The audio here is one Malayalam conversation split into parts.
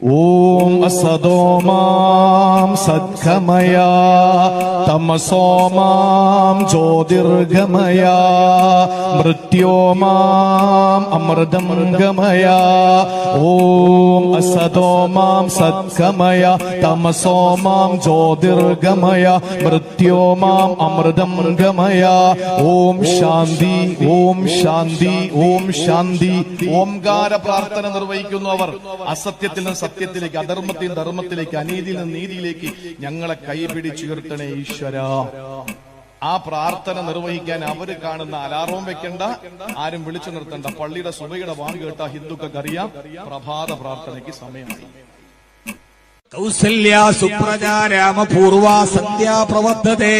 ഓം അസതോമാം സദ്ഗമയ തമസോമാം ജ്യോതിർഗമയ മൃത്യോമാം അമൃതം ഗമയ. ഓം അസതോമാം സദ്ഗമയ തമസോമാം ജ്യോതിർഗമയ മൃത്യോമാം അമൃതം ഗമയ. ഓം ശാന്തി, ഓം ശാന്തി, ഓം ശാന്തി. ഓംകാര പ്രാർത്ഥന നിർവഹിക്കുന്നവർ അസത്യത്തിൽ നിന്ന് സത്യത്തിലേക്ക്, അധർമ്മത്തിൽ നിന്ന് ധർമ്മത്തിലേക്ക്, അനീതിയിൽ നിന്ന് നീതിയിലേക്ക് ഞങ്ങളെ കൈപിടിച്ചുയർത്തണേ ഈശ്വര. ആ പ്രാർത്ഥന നിർവഹിക്കാൻ അവര് കാണുന്ന അലാറവും വെക്കണ്ട, ആരും വിളിച്ചു നിർത്തണ്ട. പള്ളിയുടെ സുബഹിയുടെ വാങ്ങി കേട്ട ഹിന്ദുക്കൾക്കറിയാം പ്രഭാത പ്രാർത്ഥനയ്ക്ക് സമയമായി. കൗസല്യ സുപ്രജാ രാമപൂർവ സന്ധ്യാ പ്രവർത്തതേ.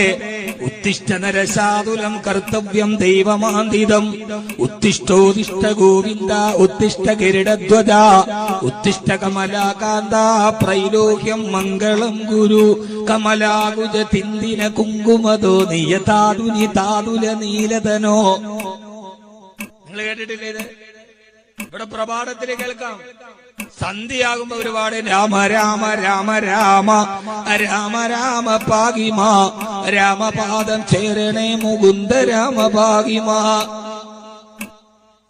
ഉത്തിഷ്ഠ നരശാതുലം കർത്തവ്യം ദൈവമാന്തിതം. ഉത്തിഷ്ഠോത്തിഷ്ഠ ഗോവിന്ദ ഉത്തിഷ്ഠ ഗരുഡധ്വജ ഉത്തിഷ്ഠ കമലാകാന്ത പ്രൈലോഹ്യം മംഗളം ഗുരു കമലാകുജ തിന്ദിന കുങ്കുമതോ നിയതാതുനി താതുല നീലതനോ. നിങ്ങൾ കേട്ടിട്ടില്ലേ ഇത്? ഇവിടെ പ്രഭാതത്തിൽ കേൾക്കാം. സന്ധ്യയാകുമ്പോ ഒരുപാട് രാമ രാമ രാമ രാമ രാമ രാമ പാകിമ രാമപാദം ചേരണേ മുകുന്ദ രാമ പാകിമ.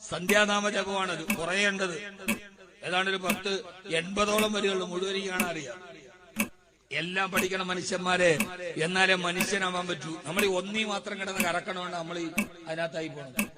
സന്ധ്യാനാമ ജപമാണത്. കുറേണ്ടത് ഏതാണ്ട് ഒരു 10-80 വരെയുള്ളൂ. മുഴുവൻ കാണാറിയാം. എല്ലാം പഠിക്കണം മനുഷ്യന്മാരെ, എന്നാലേ മനുഷ്യനാവാൻ പറ്റൂ. നമ്മൾ ഒന്നീ മാത്രം കിടന്ന് കറക്കണോണ്ട് നമ്മൾ അതിനകത്തായി പോകണം.